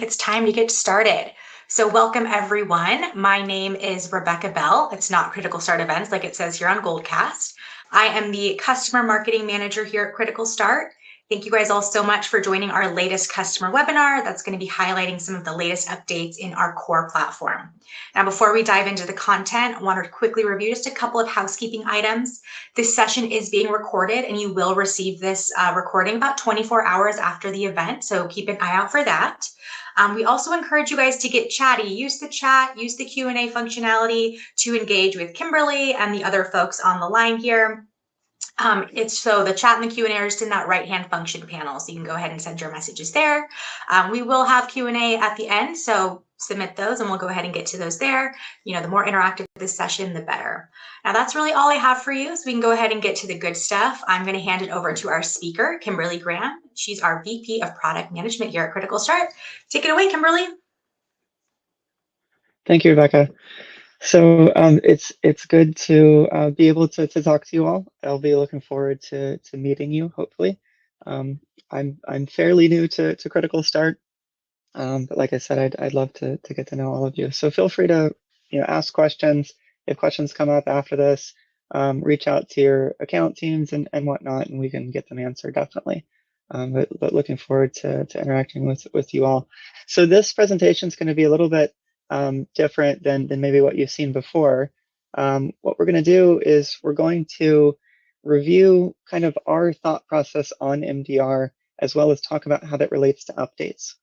It's time to get started. So welcome everyone. My name is Rebecca Bell. It's not Critical Start Events like it says here on Goldcast. I am the Customer Marketing Manager here at Critical Start. Thank you guys all so much for joining our latest customer webinar that's going to be highlighting some of the latest updates in our core platform. Now, before we dive into the content, I want to quickly review just a couple of housekeeping items. This session is being recorded and you will receive this recording about 24 hours after the event, so keep an eye out for that. We also encourage you guys to get chatty. Use the chat, use the Q&A functionality to engage with Kimberly and the other folks on the line here. So the chat and the Q&A are just in that right-hand function panel, so you can go ahead and send your messages there. We will have Q&A at the end, so submit those and we'll go ahead and get to those there. You know, the more interactive this session, the better. Now that's really all I have for you, so we can go ahead and get to the good stuff. I'm going to hand it over to our speaker, Kimberly Graham. She's our VP of Product Management here at Critical Start. Take it away, Kimberly. Thank you, Rebecca. So it's good to be able to talk to you all. I'll be looking forward to meeting you, hopefully. I'm fairly new to Critical Start, but like I said, I'd love to get to know all of you. So feel free to ask questions. If questions come up after this, reach out to your account teams and whatnot, and we can get them answered definitely. But looking forward to interacting with you all. So this presentation is going to be a little bit different than maybe what you've seen before. What we're going to do is we're going to review kind of our thought process on MDR, as well as talk about how that relates to updates.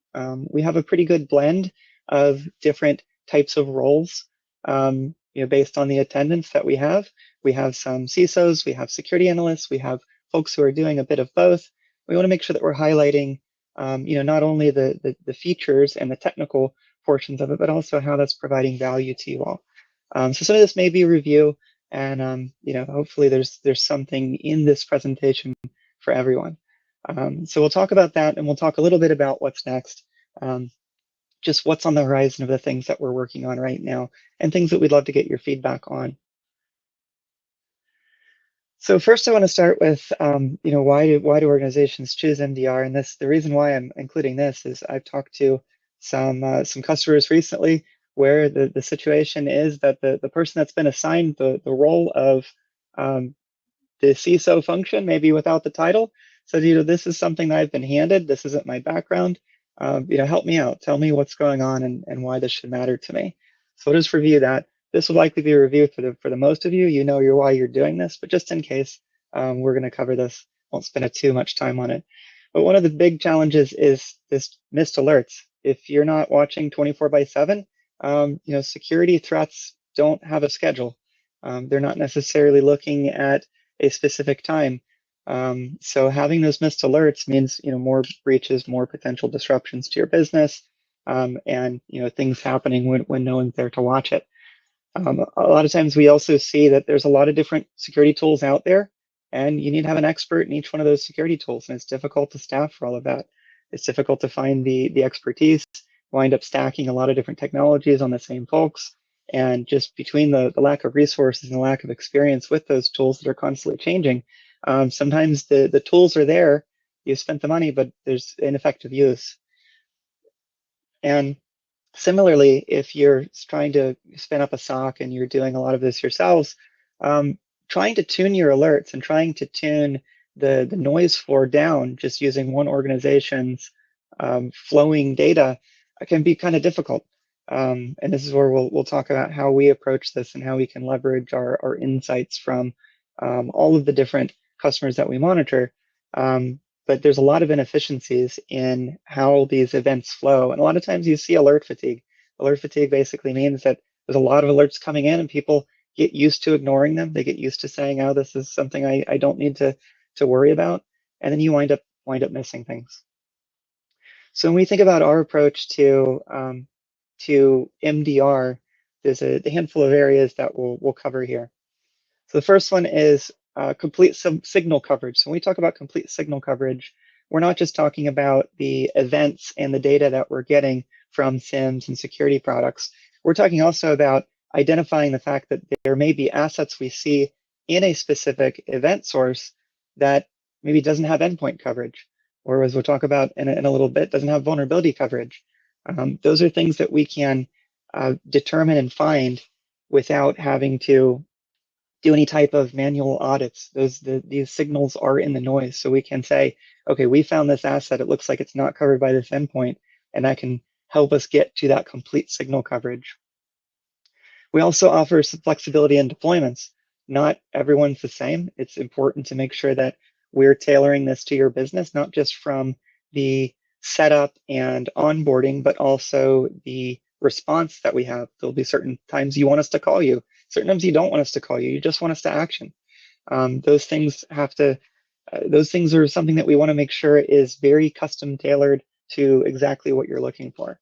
We have a pretty good blend of different types of roles, based on the attendance that we have. We have some CISOs, we have security analysts, we have folks who are doing a bit of both. We want to make sure that we're highlighting, not only the features and the technical portions of it, but also how that's providing value to you all. So some of this may be review, and hopefully there's something in this presentation for everyone. So we'll talk about that, and we'll talk a little bit about what's next, just what's on the horizon of the things that we're working on right now, and things that we'd love to get your feedback on. So first, I want to start with, why do organizations choose MDR? And the reason why I'm including this is I've talked to some customers recently where the situation is that the person that's been assigned the role of the CISO function, maybe without the title, said, this is something that I've been handed. This isn't my background. Help me out. Tell me what's going on and why this should matter to me. So we'll just review that. This will likely be a review for the most of you. You know why you're doing this, but just in case, we're going to cover this. Won't spend too much time on it. But one of the big challenges is this missed alerts. If you're not watching 24/7, security threats don't have a schedule. They're not necessarily looking at a specific time. So having those missed alerts means, more breaches, more potential disruptions to your business, and things happening when no one's there to watch it. A lot of times we also see that there's a lot of different security tools out there, and you need to have an expert in each one of those security tools, and it's difficult to staff for all of that. It's difficult to find the expertise, wind up stacking a lot of different technologies on the same folks, and just between the lack of resources and the lack of experience with those tools that are constantly changing, sometimes the tools are there, you spent the money, but there's ineffective use. And similarly, if you're trying to spin up a SOC and you're doing a lot of this yourselves, trying to tune your alerts and trying to tune the noise floor down just using one organization's flowing data can be kind of difficult. And this is where we'll talk about how we approach this and how we can leverage our insights from all of the different customers that we monitor. But there's a lot of inefficiencies in how these events flow. And a lot of times you see alert fatigue. Alert fatigue basically means that there's a lot of alerts coming in and people get used to ignoring them. They get used to saying, oh, this is something I don't need to worry about. And then you wind up missing things. So when we think about our approach to MDR, there's a handful of areas that we'll cover here. So the first one is complete signal coverage. So when we talk about complete signal coverage, we're not just talking about the events and the data that we're getting from SIEMs and security products. We're talking also about identifying the fact that there may be assets we see in a specific event source that maybe doesn't have endpoint coverage, or as we'll talk about in a little bit, doesn't have vulnerability coverage. Those are things that we can determine and find without having to do any type of manual audits. These signals are in the noise. So we can say, okay, we found this asset. It looks like it's not covered by this endpoint, and that can help us get to that complete signal coverage. We also offer some flexibility in deployments. Not everyone's the same. It's important to make sure that we're tailoring this to your business, not just from the setup and onboarding, but also the response that we have. There'll be certain times you want us to call you, certain times you don't want us to call you. You just want us to action. Those things are something that we want to make sure is very custom tailored to exactly what you're looking for.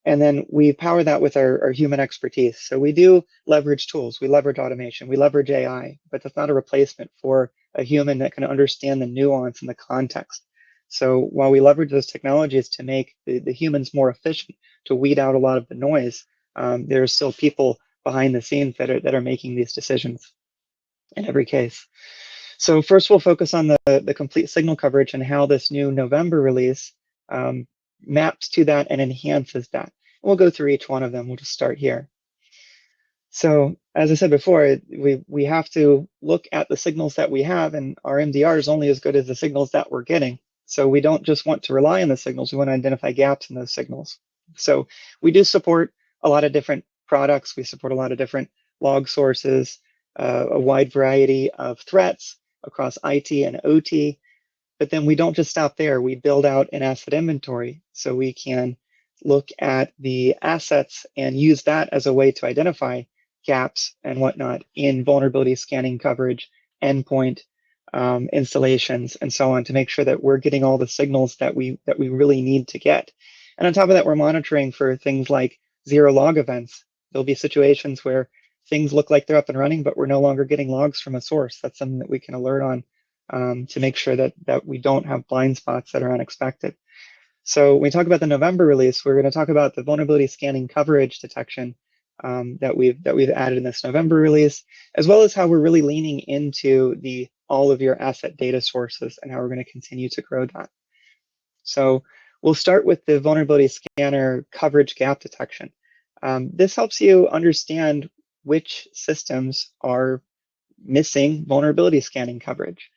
And then we power that with our human expertise. So we do leverage tools, we leverage automation, we leverage AI, but that's not a replacement for a human that can understand the nuance and the context. So while we leverage those technologies to make the humans more efficient, to weed out a lot of the noise, there are still people behind the scenes that are making these decisions in every case. So first we'll focus on the complete signal coverage and how this new November release maps to that and enhances that. We'll go through each one of them. We'll just start here. So as I said before, we have to look at the signals that we have, and our MDR is only as good as the signals that we're getting. So we don't just want to rely on the signals, we want to identify gaps in those signals. So we do support a lot of different products. We support a lot of different log sources, a wide variety of threats across IT and OT. But then we don't just stop there. We build out an asset inventory so we can look at the assets and use that as a way to identify gaps and whatnot in vulnerability scanning coverage, endpoint installations, and so on, to make sure that we're getting all the signals that we really need to get. And on top of that, we're monitoring for things like zero log events. There'll be situations where things look like they're up and running, but we're no longer getting logs from a source. That's something that we can alert on to make sure that we don't have blind spots that are unexpected. So when we talk about the November release, we're going to talk about the vulnerability scanning coverage detection that we've added in this November release, as well as how we're really leaning into all of your asset data sources and how we're going to continue to grow that. So we'll start with the vulnerability scanner coverage gap detection. This helps you understand which systems are missing vulnerability scanning coverage.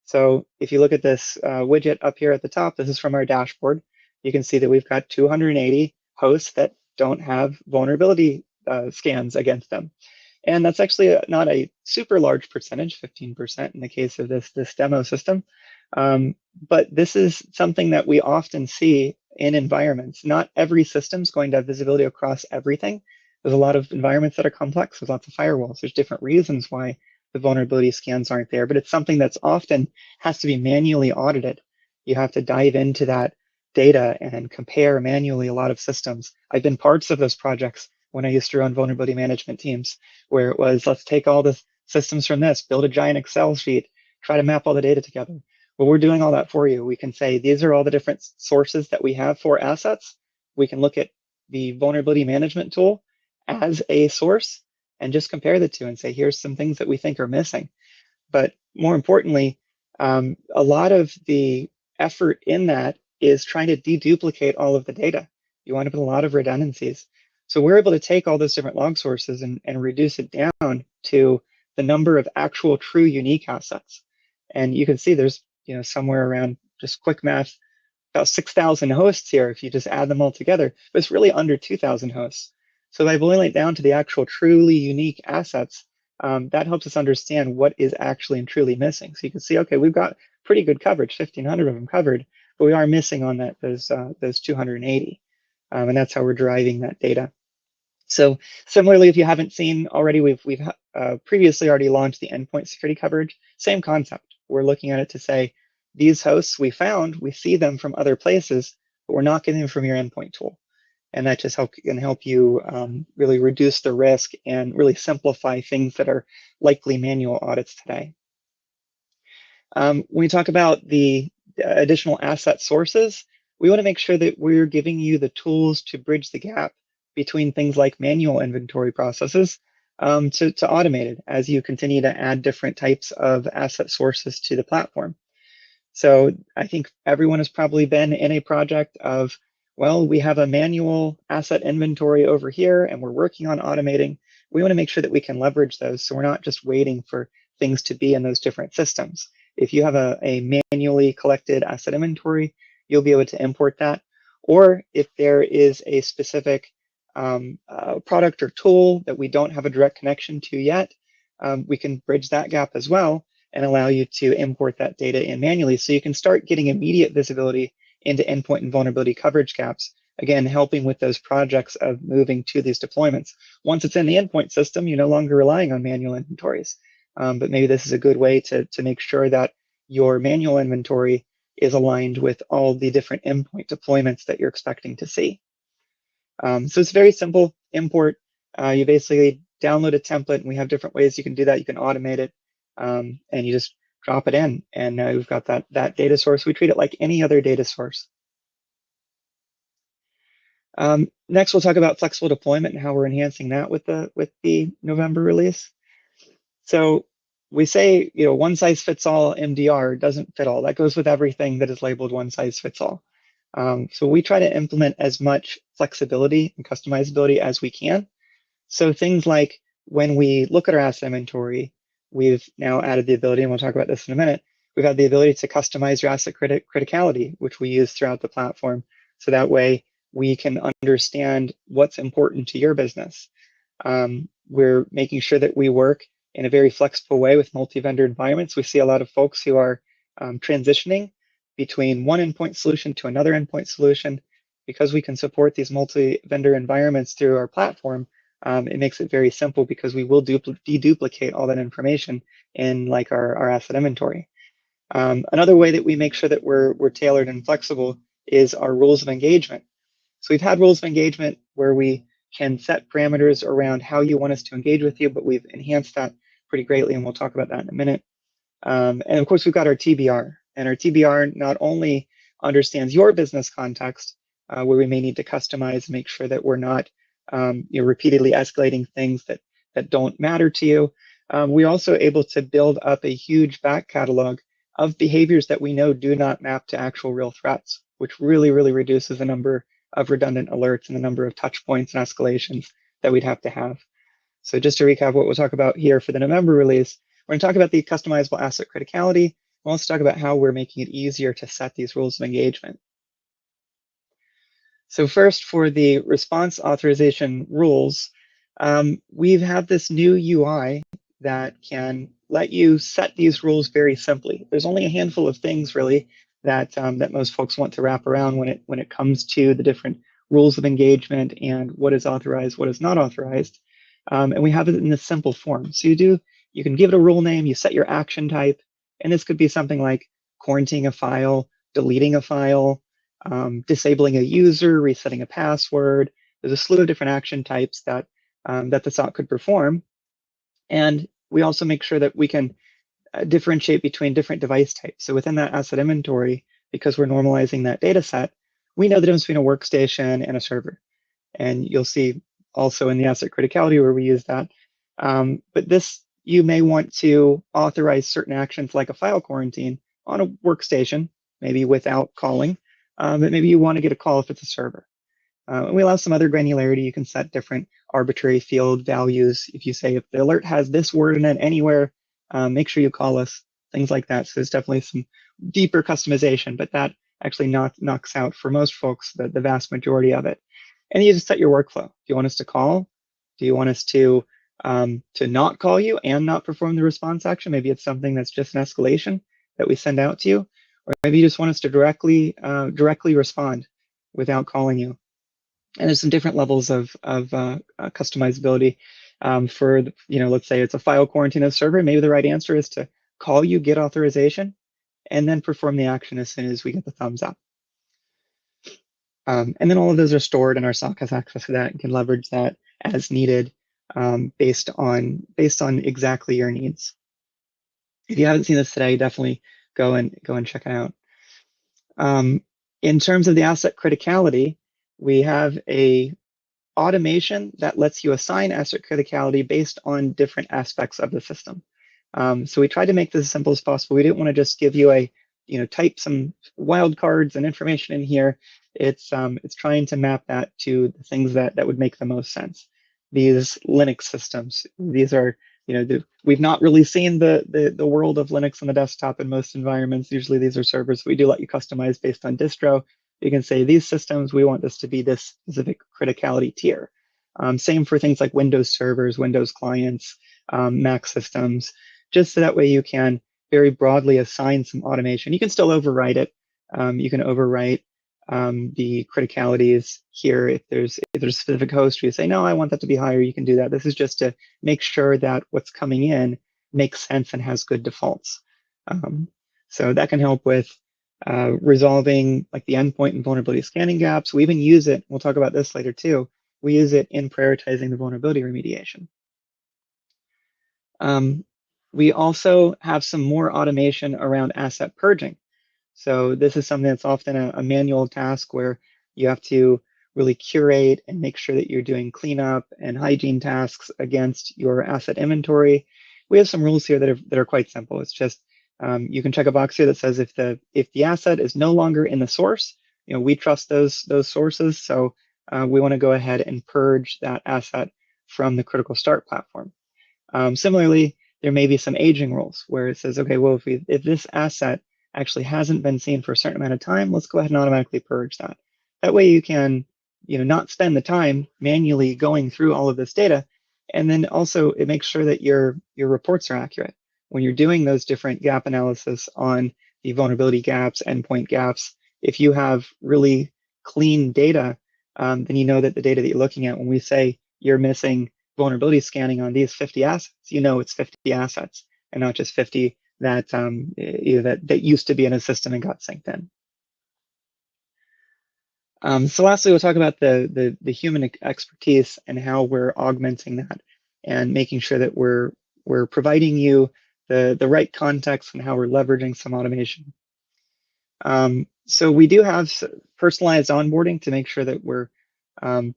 So if you look at this widget up here at the top, this is from our dashboard. You can see that we've got 280 hosts that don't have vulnerability scans against them. And that's actually not a super large percentage, 15% in the case of this demo system. But this is something that we often see in environments. Not every system is going to have visibility across everything. There's a lot of environments that are complex. There's lots of firewalls. There's different reasons why the vulnerability scans aren't there, but it's something that's often has to be manually audited. You have to dive into that data and compare manually a lot of systems. I've been parts of those projects when I used to run vulnerability management teams, where it was, let's take all the systems from this, build a giant Excel sheet, try to map all the data together. Well, we're doing all that for you. We can say, these are all the different sources that we have for assets. We can look at the vulnerability management tool as a source and just compare the two and say, here's some things that we think are missing. But more importantly, a lot of the effort in that is trying to deduplicate all of the data. You wind up with a lot of redundancies. So we're able to take all those different log sources and reduce it down to the number of actual true unique assets. And you can see there's somewhere around, just quick math, about 6,000 hosts here if you just add them all together, but it's really under 2,000 hosts. So by boiling it down to the actual truly unique assets, that helps us understand what is actually and truly missing. So you can see, okay, we've got pretty good coverage, 1,500 of them covered, but we are missing on those 280. And that's how we're deriving that data. So similarly, if you haven't seen already, we've previously already launched the endpoint security coverage. Same concept. We're looking at it to say, these hosts we found, we see them from other places, but we're not getting them from your endpoint tool. And that just can help you really reduce the risk and really simplify things that are likely manual audits today. When we talk about the additional asset sources, we want to make sure that we're giving you the tools to bridge the gap between things like manual inventory processes to automated as you continue to add different types of asset sources to the platform. So I think everyone has probably been in a project of Well, we have a manual asset inventory over here and we're working on automating. We want to make sure that we can leverage those so we're not just waiting for things to be in those different systems. If you have a manually collected asset inventory, you'll be able to import that. Or if there is a specific product or tool that we don't have a direct connection to yet, we can bridge that gap as well and allow you to import that data in manually so you can start getting immediate visibility into endpoint and vulnerability coverage gaps, again, helping with those projects of moving to these deployments. Once it's in the endpoint system, you're no longer relying on manual inventories. But maybe this is a good way to make sure that your manual inventory is aligned with all the different endpoint deployments that you're expecting to see. So it's very simple import. You basically download a template, and we have different ways you can do that. You can automate it, and you just drop it in, and now you've got that data source. We treat it like any other data source. Next, we'll talk about flexible deployment and how we're enhancing that with the November release. So we say, one size fits all MDR doesn't fit all. That goes with everything that is labeled one size fits all. So we try to implement as much flexibility and customizability as we can. So things like when we look at our asset inventory, we've now added the ability, and we'll talk about this in a minute, we've had the ability to customize your asset criticality, which we use throughout the platform. So that way we can understand what's important to your business. We're making sure that we work in a very flexible way with multi-vendor environments. We see a lot of folks who are transitioning between one endpoint solution to another endpoint solution. Because we can support these multi-vendor environments through our platform, it makes it very simple because we will deduplicate all that information in like our asset inventory. Another way that we make sure that we're tailored and flexible is our rules of engagement. So we've had rules of engagement where we can set parameters around how you want us to engage with you, but we've enhanced that pretty greatly, and we'll talk about that in a minute. And of course, we've got our TBR, and our TBR not only understands your business context, where we may need to customize, make sure that we're not repeatedly escalating things that don't matter to you. We're also able to build up a huge back catalog of behaviors that we know do not map to actual real threats, which really, really reduces the number of redundant alerts and the number of touch points and escalations that we'd have to have. So just to recap what we'll talk about here for the November release, we're going to talk about the customizable asset criticality. We'll also talk about how we're making it easier to set these rules of engagement. So first, for the response authorization rules, we've had this new UI that can let you set these rules very simply. There's only a handful of things really that most folks want to wrap around when it comes to the different rules of engagement and what is authorized, what is not authorized. And we have it in this simple form. So you can give it a rule name, you set your action type, and this could be something like quarantining a file, deleting a file, disabling a user, resetting a password. There's a slew of different action types that the SOC could perform. And we also make sure that we can differentiate between different device types. So within that asset inventory, because we're normalizing that data set, we know the difference between a workstation and a server. And you'll see also in the asset criticality where we use that. But this, you may want to authorize certain actions like a file quarantine on a workstation, maybe without calling, but maybe you want to get a call if it's a server. And we allow some other granularity. You can set different arbitrary field values. If you say, if the alert has this word in it anywhere, make sure you call us, things like that. So there's definitely some deeper customization, but that actually knocks out for most folks the vast majority of it. And you just set your workflow. Do you want us to call? Do you want us to not call you and not perform the response action? Maybe it's something that's just an escalation that we send out to you, or maybe you just want us to directly respond without calling you. And there's some different levels of customizability for, let's say it's a file quarantine of server. Maybe the right answer is to call you, get authorization, and then perform the action as soon as we get the thumbs up. And then all of those are stored, and our SOC has access to that and can leverage that as needed based on exactly your needs. If you haven't seen this today, definitely go and check it out. In terms of the asset criticality, we have a automation that lets you assign asset criticality based on different aspects of the system. So we tried to make this as simple as possible. We didn't want to just give you type some wildcards and information in here It's trying to map that to the things that would make the most sense. These Linux systems, these are, we've not really seen the world of Linux on the desktop in most environments. Usually these are servers we do let you customize based on distro. You can say these systems, we want this to be this specific criticality tier. Same for things like Windows servers, Windows clients, Mac systems, just so that way you can very broadly assign some automation. You can still override it. You can overwrite the criticalities here. If there's a specific host where you say, no, I want that to be higher, you can do that. This is just to make sure that what's coming in makes sense and has good defaults. So that can help with resolving like the endpoint and vulnerability scanning gaps. We even use it, we'll talk about this later too, we use it in prioritizing the vulnerability remediation. We also have some more automation around asset purging. So this is something that's often a manual task where you have to really curate and make sure that you're doing cleanup and hygiene tasks against your asset inventory. We have some rules here that are quite simple. It's just you can check a box here that says if the asset is no longer in the source, we trust those sources. So we want to go ahead and purge that asset from the Critical Start platform. Similarly, there may be some aging rules where it says, okay, well, if this asset actually hasn't been seen for a certain amount of time, let's go ahead and automatically purge that. That way you can, not spend the time manually going through all of this data. And then also it makes sure that your reports are accurate. When you're doing those different gap analysis on the vulnerability gaps, endpoint gaps, if you have really clean data, then you know that the data that you're looking at, when we say you're missing vulnerability scanning on these 50 assets, it's 50 assets and not just 50 that that used to be in a system and got synced in. So lastly, we'll talk about the human expertise and how we're augmenting that and making sure that we're providing you the right context and how we're leveraging some automation. So we do have personalized onboarding to make sure that we're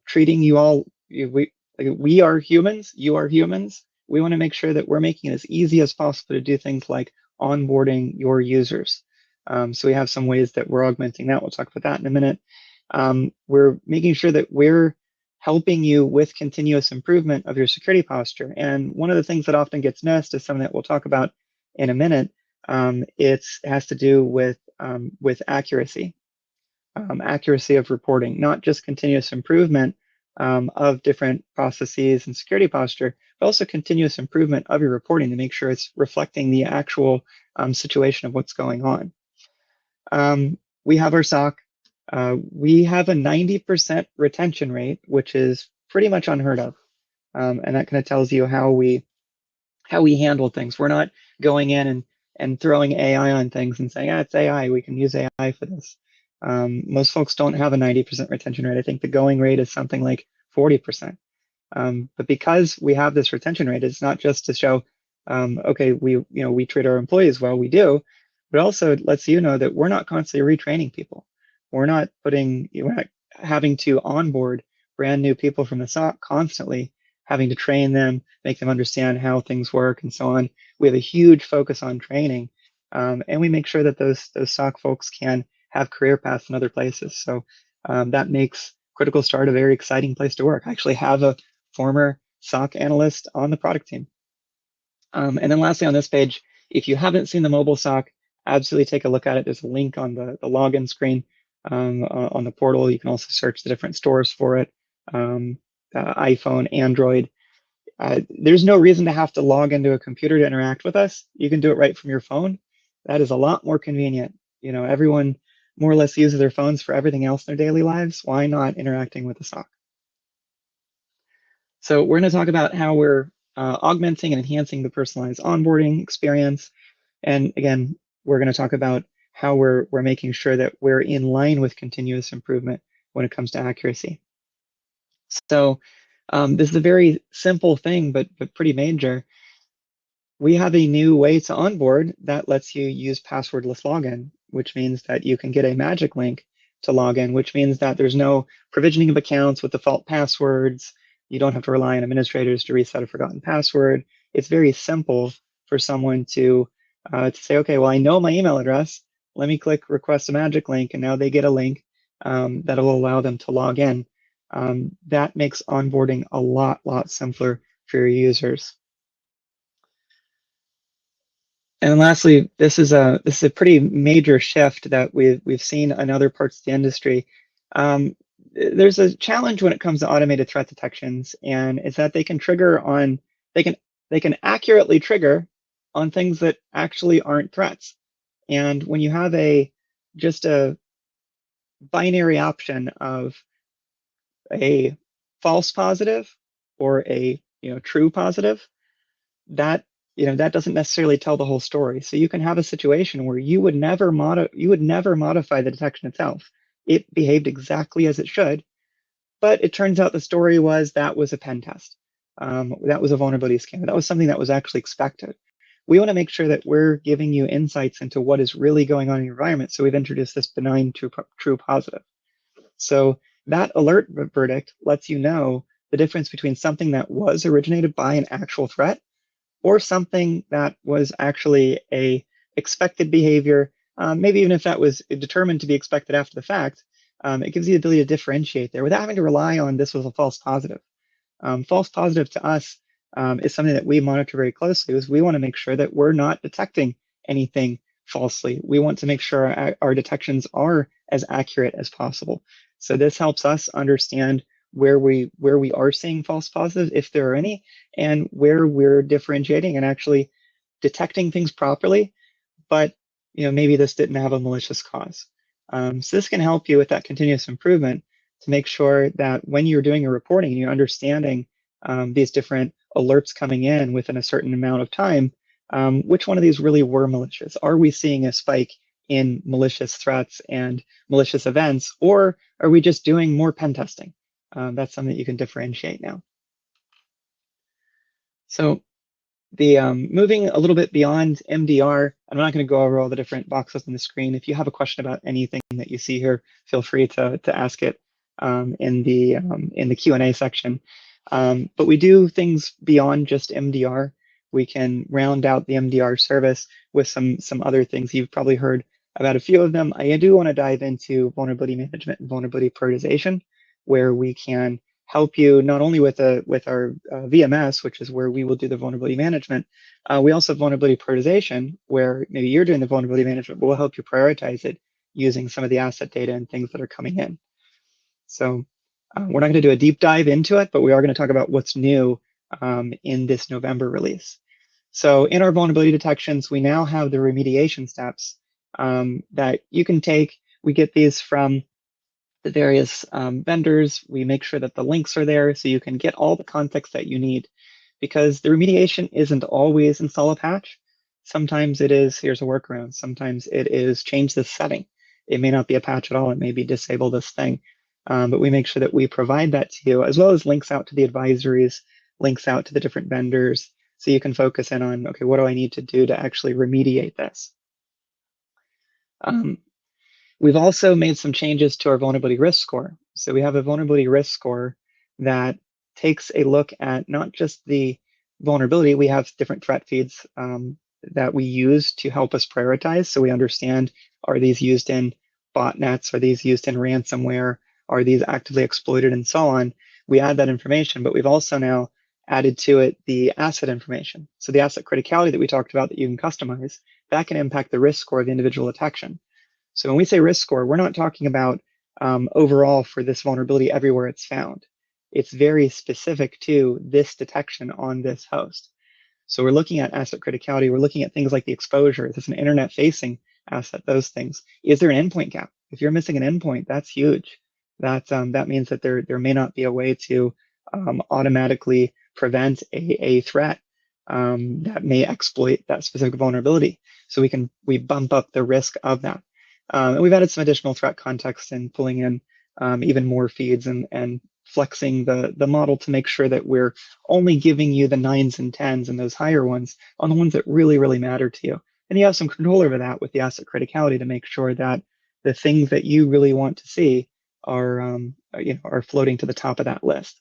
treating you all. We are humans. You are humans. We want to make sure that we're making it as easy as possible to do things like onboarding your users. So we have some ways that we're augmenting that. We'll talk about that in a minute. We're making sure that we're helping you with continuous improvement of your security posture. And one of the things that often gets missed is something that we'll talk about in a minute. It has to do with accuracy, accuracy of reporting, not just continuous improvement of different processes and security posture, but also continuous improvement of your reporting to make sure it's reflecting the actual situation of what's going on. We have our SOC. We have a 90% retention rate, which is pretty much unheard of. And that kind of tells you how we handle things. We're not going in and throwing AI on things and saying, it's AI, we can use AI for this. Most folks don't have a 90% retention rate. I think the going rate is something like 40%. But because we have this retention rate, it's not just to show, okay, we treat our employees well, we do, but also it lets you know that we're not constantly retraining people. We're not having to onboard brand new people from the SOC constantly, having to train them, make them understand how things work and so on. We have a huge focus on training, and we make sure that those SOC folks can have career paths in other places. So that makes Critical Start a very exciting place to work. I actually have a former SOC analyst on the product team. And then lastly on this page, if you haven't seen the mobile SOC, absolutely take a look at it. There's a link on the login screen on the portal. You can also search the different stores for it, iPhone, Android. There's no reason to have to log into a computer to interact with us. You can do it right from your phone. That is a lot more convenient. Everyone more or less uses their phones for everything else in their daily lives. Why not interacting with the SOC? So we're going to talk about how we're augmenting and enhancing the personalized onboarding experience. And again, we're going to talk about how we're making sure that we're in line with continuous improvement when it comes to accuracy. So this is a very simple thing, but pretty major. We have a new way to onboard that lets you use passwordless login, which means that you can get a magic link to log in, which means that there's no provisioning of accounts with default passwords. You don't have to rely on administrators to reset a forgotten password. It's very simple for someone to say, okay, well, I know my email address. Let me click request a magic link, and now they get a link that will allow them to log in. That makes onboarding a lot simpler for your users. And lastly, this is a pretty major shift that we've seen in other parts of the industry. There's a challenge when it comes to automated threat detections, and it's that they can trigger on they can accurately trigger on things that actually aren't threats. And when you have just a binary option of a false positive or a true positive, that that doesn't necessarily tell the whole story. So you can have a situation where you would never modify the detection itself. It behaved exactly as it should, but it turns out the story was that was a pen test. That was a vulnerability scan. That was something that was actually expected. We want to make sure that we're giving you insights into what is really going on in your environment. So we've introduced this benign true positive. So that alert verdict lets you know the difference between something that was originated by an actual threat or something that was actually a expected behavior, maybe even if that was determined to be expected after the fact. It gives you the ability to differentiate there without having to rely on this was a false positive. False positive to us is something that we monitor very closely, because we want to make sure that we're not detecting anything falsely. We want to make sure our detections are as accurate as possible. So this helps us understand where we are seeing false positives, if there are any, and where we're differentiating and actually detecting things properly, but maybe this didn't have a malicious cause. So this can help you with that continuous improvement to make sure that when you're doing your reporting, you're understanding these different alerts coming in within a certain amount of time, which one of these really were malicious? Are we seeing a spike in malicious threats and malicious events, or are we just doing more pen testing? That's something that you can differentiate now. So the moving a little bit beyond MDR, I'm not going to go over all the different boxes on the screen. If you have a question about anything that you see here, feel free to ask it in the Q&A section. But we do things beyond just MDR. We can round out the MDR service with some other things. You've probably heard about a few of them. I do want to dive into vulnerability management and vulnerability prioritization, where we can help you not only with our VMS, which is where we will do the vulnerability management. We also have vulnerability prioritization, where maybe you're doing the vulnerability management, but we'll help you prioritize it using some of the asset data and things that are coming in. So we're not going to do a deep dive into it, but we are going to talk about what's new in this November release. So in our vulnerability detections, we now have the remediation steps that you can take. We get these from the various vendors. We make sure that the links are there so you can get all the context that you need, because the remediation isn't always install a patch. Sometimes it is, here's a workaround. Sometimes it is change this setting. It may not be a patch at all. It may be disable this thing. But we make sure that we provide that to you, as well as links out to the advisories, links out to the different vendors, so you can focus in on, okay, what do I need to do to actually remediate this? We've also made some changes to our vulnerability risk score. So we have a vulnerability risk score that takes a look at not just the vulnerability. We have different threat feeds that we use to help us prioritize. So we understand, are these used in botnets? Are these used in ransomware? Are these actively exploited, and so on? We add that information, but we've also now added to it the asset information. So the asset criticality that we talked about that you can customize, that can impact the risk score of the individual detection. So when we say risk score, we're not talking about overall for this vulnerability everywhere it's found. It's very specific to this detection on this host. So we're looking at asset criticality. We're looking at things like the exposure. Is this an internet-facing asset? Those things. Is there an endpoint gap? If you're missing an endpoint, that's huge. That means that there may not be a way to automatically prevent a threat that may exploit that specific vulnerability. So we bump up the risk of that. And we've added some additional threat context and pulling in even more feeds and flexing the model to make sure that we're only giving you the 9s and 10s and those higher ones on the ones that really matter to you. And you have some control over that with the asset criticality to make sure that the things that you really want to see are floating to the top of that list.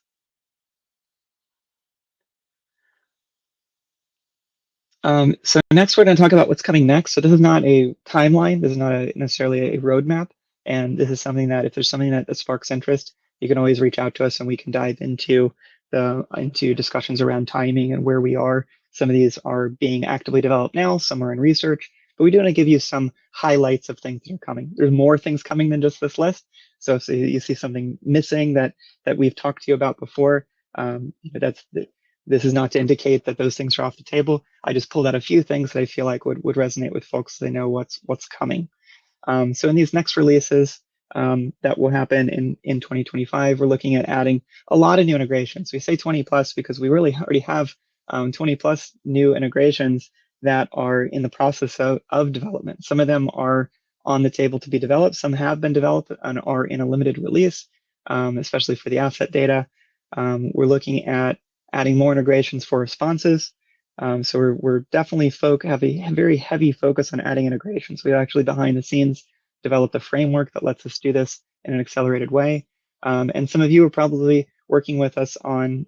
So next we're going to talk about what's coming next. So this is not a timeline. This is not necessarily a roadmap. And this is something that if there's something that sparks interest, you can always reach out to us and we can dive into discussions around timing and where we are. Some of these are being actively developed now, some are in research, but we do want to give you some highlights of things that are coming. There's more things coming than just this list. So if you see something missing that we've talked to you about before, this is not to indicate that those things are off the table. I just pulled out a few things that I feel like would resonate with folks so they know what's coming. So in these next releases that will happen in 2025, we're looking at adding a lot of new integrations. We say 20 plus because we really already have 20 plus new integrations that are in the process of development. Some of them are on the table to be developed. Some have been developed and are in a limited release, especially for the asset data. We're looking at adding more integrations for responses. So we're definitely have a very heavy focus on adding integrations. We actually behind the scenes developed a framework that lets us do this in an accelerated way. And some of you are probably working with us on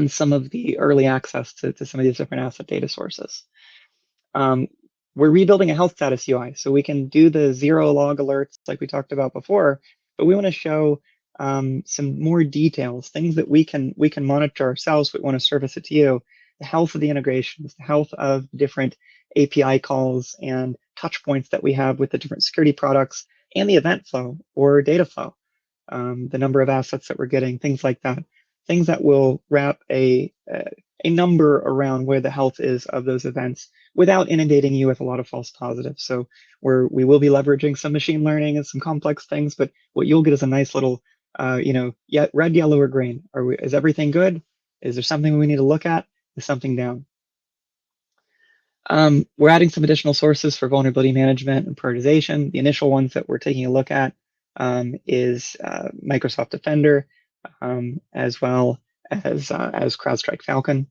some of the early access to some of these different asset data sources. We're rebuilding a health status UI, so we can do the zero log alerts like we talked about before, but we want to show some more details, things that we can monitor ourselves, but we want to service it to you. The health of the integrations, the health of different API calls and touch points that we have with the different security products and the event flow or data flow, the number of assets that we're getting, things like that. Things that will wrap a number around where the health is of those events without inundating you with a lot of false positives. So we will be leveraging some machine learning and some complex things, but what you'll get is a nice little, red, yellow, or green. Is everything good? Is there something we need to look at? Is something down? We're adding some additional sources for vulnerability management and prioritization. The initial ones that we're taking a look at is Microsoft Defender, as well as CrowdStrike Falcon.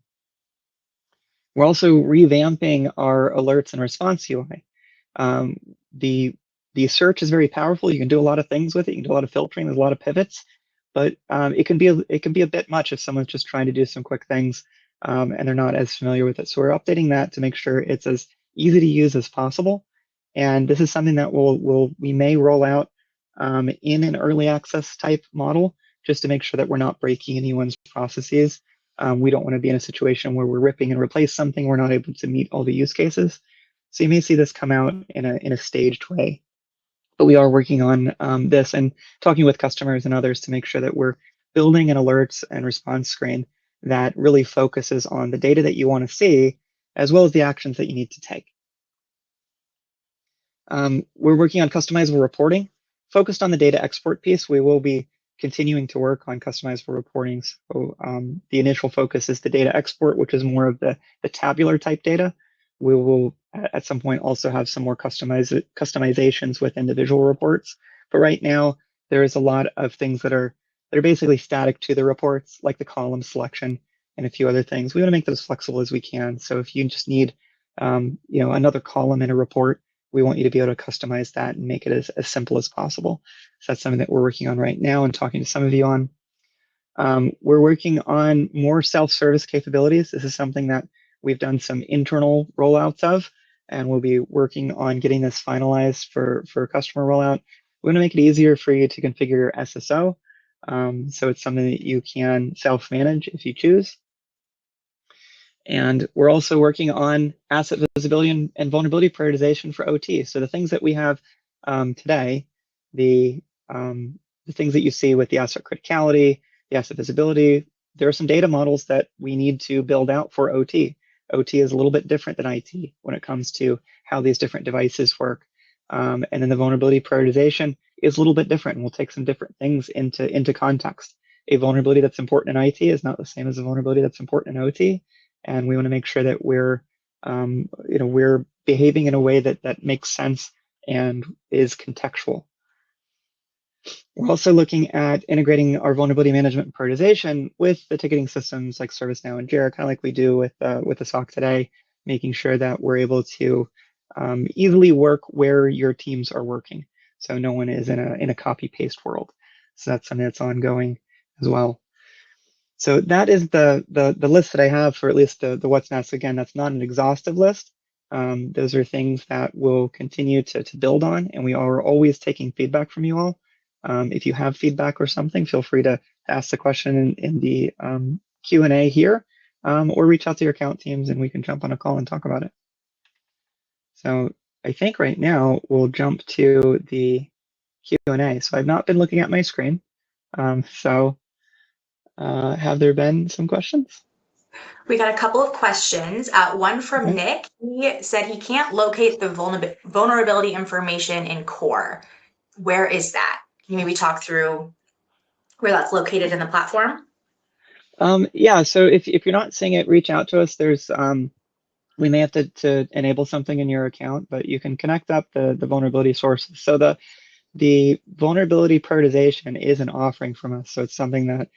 We're also revamping our alerts and response UI. The search is very powerful. You can do a lot of things with it. You can do a lot of filtering. There's a lot of pivots, but it can be a bit much if someone's just trying to do some quick things and they're not as familiar with it. So we're updating that to make sure it's as easy to use as possible. And this is something that we may roll out in an early access type model, just to make sure that we're not breaking anyone's processes. We don't want to be in a situation where we're ripping and replace something we're not able to meet all the use cases. So you may see this come out in a staged way. But we are working on this and talking with customers and others to make sure that we're building an alerts and response screen that really focuses on the data that you want to see, as well as the actions that you need to take. We're working on customizable reporting. Focused on the data export piece, we will be continuing to work on customizable reporting. So the initial focus is the data export, which is more of the tabular type data. We will at some point also have some more customizations with individual reports. But right now, there is a lot of things that are basically static to the reports, like the column selection and a few other things. We want to make those flexible as we can. So if you just need another column in a report, we want you to be able to customize that and make it as simple as possible. So that's something that we're working on right now and talking to some of you on. We're working on more self-service capabilities. This is something that we've done some internal rollouts of, and we'll be working on getting this finalized for customer rollout. We want to make it easier for you to configure your SSO. So it's something that you can self-manage if you choose. And we're also working on asset visibility and vulnerability prioritization for OT. So the things that we have today, the things that you see with the asset criticality, the asset visibility, there are some data models that we need to build out for OT. OT is a little bit different than IT when it comes to how these different devices work. And then the vulnerability prioritization is a little bit different, and we'll take some different things into context. A vulnerability that's important in IT is not the same as a vulnerability that's important in OT. And we want to make sure that we're behaving in a way that makes sense and is contextual. We're also looking at integrating our vulnerability management and prioritization with the ticketing systems like ServiceNow and Jira, kind of like we do with the SOC today, making sure that we're able to easily work where your teams are working, so no one is in a copy paste world. So that's something that's ongoing as well. So that is the list that I have for at least the what's next. Again, that's not an exhaustive list, Those are things that we'll continue to build on, and we are always taking feedback from you all. If you have feedback or something, feel free to ask the question in the Q&A here, or reach out to your account teams and we can jump on a call and talk about it. So I think right now we'll jump to the Q&A. So I've not been looking at my screen. Have there been some questions? We got a couple of questions. One from Okay. Nick. He said he can't locate the vulnerability information in core. Where is that? Can you maybe talk through where that's located in the platform? Yeah, so if you're not seeing it, reach out to us. There's we may have to enable something in your account, but you can connect up the vulnerability sources. So the vulnerability prioritization is an offering from us. So it's something that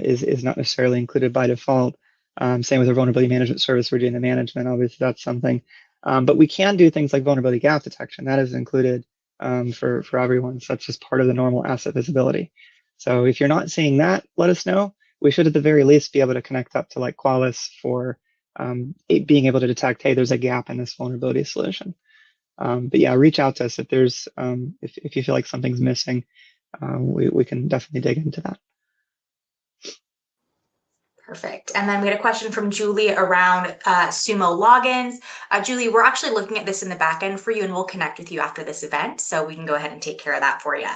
is not necessarily included by default. Same with our vulnerability management service, we're doing the management, obviously that's something. But we can do things like vulnerability gap detection. That is included for everyone. So that's just part of the normal asset visibility. So if you're not seeing that, let us know. We should at the very least be able to connect up to like Qualys for being able to detect, hey, there's a gap in this vulnerability solution. But yeah, reach out to us if there's if you feel like something's missing. We can definitely dig into that. Perfect. And then we had a question from Julie around Sumo logins. Julie, we're actually looking at this in the back end for you, and we'll connect with you after this event, so we can go ahead and take care of that for you.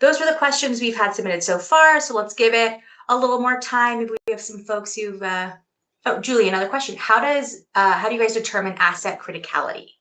Those were the questions we've had submitted so far, so let's give it a little more time. Maybe we have some folks who've oh, Julie, another question. How do you guys determine asset criticality?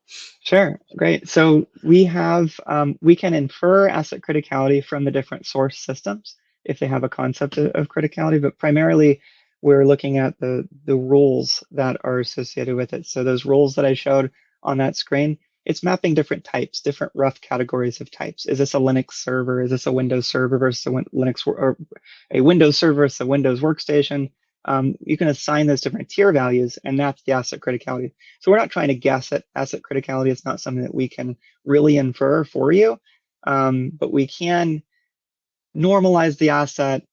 Sure, great. So we have we can infer asset criticality from the different source systems if they have a concept of criticality, but primarily we're looking at the rules that are associated with it. So those rules that I showed on that screen, it's mapping different types, different rough categories of types. Is this a Linux server? Is this a Windows server versus a Linux or a Windows server versus a Windows workstation? You can assign those different tier values, and that's the asset criticality. So we're not trying to guess at asset criticality. It's not something that we can really infer for you, but we can normalize the asset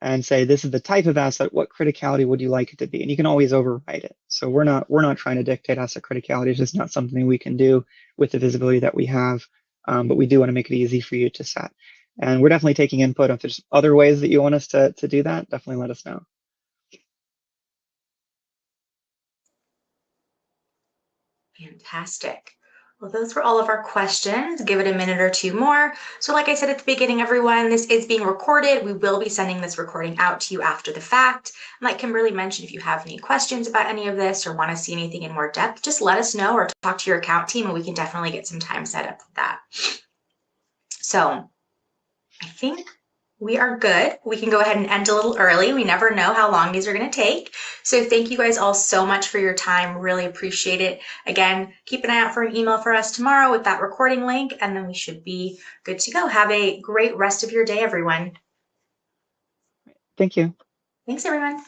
and say, this is the type of asset, what criticality would you like it to be? And you can always override it. So we're not trying to dictate asset criticality. It's just not something we can do with the visibility that we have, but we do want to make it easy for you to set. And we're definitely taking input. If there's other ways that you want us to do that, definitely let us know. Fantastic. Well, those were all of our questions. Give it a minute or two more. So like I said at the beginning, everyone, this is being recorded. We will be sending this recording out to you after the fact. Like Kimberly mentioned, if you have any questions about any of this or want to see anything in more depth, just let us know or talk to your account team and we can definitely get some time set up with that. So I think we are good. We can go ahead and end a little early. We never know how long these are going to take. So thank you guys all so much for your time. Really appreciate it. Again, keep an eye out for an email for us tomorrow with that recording link, and then we should be good to go. Have a great rest of your day, everyone. Thank you. Thanks, everyone.